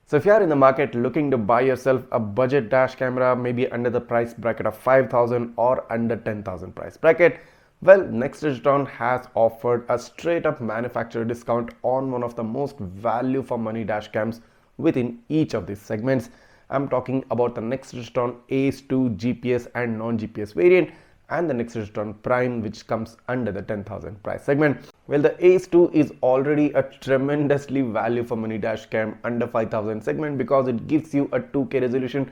So if you are in the market looking to buy yourself a budget dash camera, maybe under the price bracket of 5,000 or under 10,000 price bracket, well, Nexdigitron has offered a straight up manufacturer discount on one of the most value for money dash cams within each of these segments. I'm talking about the Nexdigitron ACE 2 GPS and non-GPS variant and the Nexdigitron Prime, which comes under the 10,000 price segment. Well, the ACE 2 is already a tremendously value for money dash cam under 5,000 segment because it gives you a 2K resolution,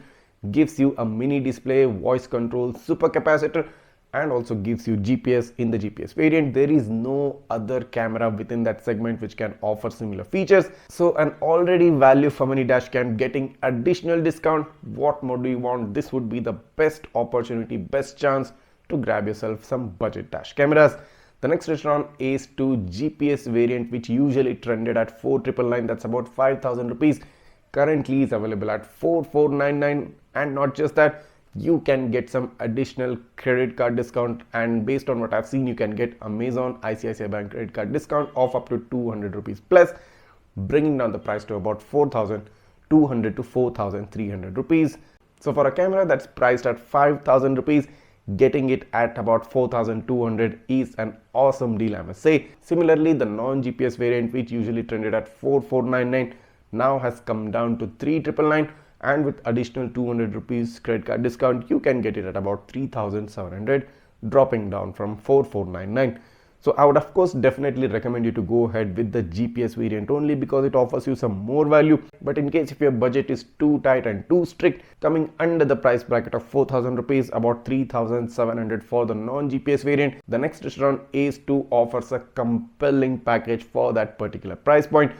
gives you a mini display, voice control, super capacitor, and also gives you GPS in the GPS variant. There is no other camera within that segment which can offer similar features. So an already value for money dash cam getting additional discount, what more do you want? This would be the best opportunity, best chance to grab yourself some budget dash cameras. The Nexdigitron ACE 2 GPS variant, which usually trended at 4,999, that's about 5,000 rupees, currently is available at 4,499. And not just that, you can get some additional credit card discount, and based on what I've seen, you can get Amazon, ICICI Bank credit card discount of up to 200 rupees plus, bringing down the price to about 4,200 to 4,300 rupees. So for a camera that's priced at 5,000 rupees, getting it at about 4,200 is an awesome deal, I must say. Similarly, the non-GPS variant, which usually trended at 4,499, now has come down to 3,999, and with additional 200 rupees credit card discount, you can get it at about 3,700, dropping down from 4,499. So I would of course definitely recommend you to go ahead with the GPS variant only because it offers you some more value. But in case if your budget is too tight and too strict, coming under the price bracket of 4,000 rupees, about 3,700 for the non-GPS variant, the Nexdigitron ACE 2 offers a compelling package for that particular price point.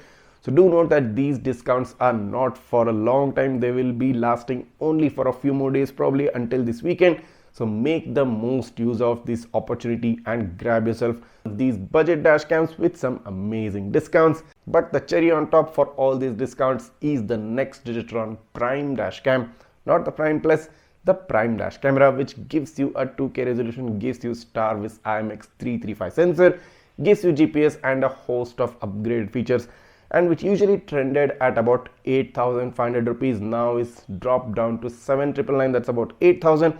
So do note that these discounts are not for a long time. They will be lasting only for a few more days, probably until this weekend. So make the most use of this opportunity and grab yourself these budget dash cams with some amazing discounts. But the cherry on top for all these discounts is the Nexdigitron Prime dash cam, not the Prime Plus, the Prime dash camera, which gives you a 2K resolution, gives you Starvis IMX335 sensor, gives you GPS and a host of upgraded features, and which usually trended at about 8,500 rupees, now is dropped down to 7,999, that's about 8,000.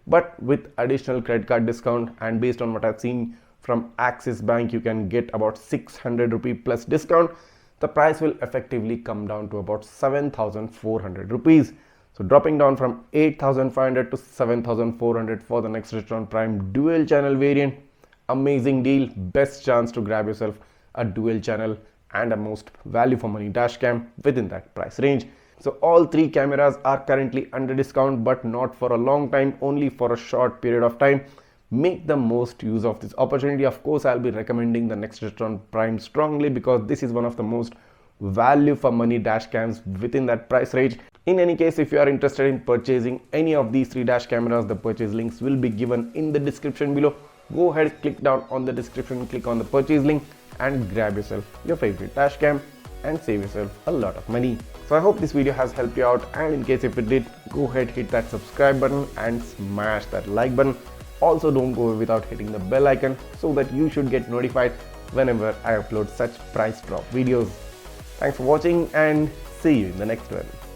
But with additional credit card discount, and based on what I've seen from Axis Bank, you can get about 600 rupee plus discount. The price will effectively come down to about 7,400 rupees. So dropping down from 8,500 to 7,400 for the Nexdigitron Prime dual channel variant. Amazing deal, best chance to grab yourself a dual channel and a most value for money dash cam within that price range. So all three cameras are currently under discount, but not for a long time, only for a short period of time. Make the most use of this opportunity. Of course, I'll be recommending the Nexdigitron Prime strongly because this is one of the most value for money dash cams within that price range. In any case, if you are interested in purchasing any of these three dash cameras, the purchase links will be given in the description below. Go ahead, click down on the description, click on the purchase link and grab yourself your favorite dash cam and save yourself a lot of money. So I hope this video has helped you out, and in case if it did, go ahead, hit that subscribe button and smash that like button. Also, don't go away without hitting the bell icon so that you should get notified whenever I upload such price drop videos. Thanks for watching and see you in the next one.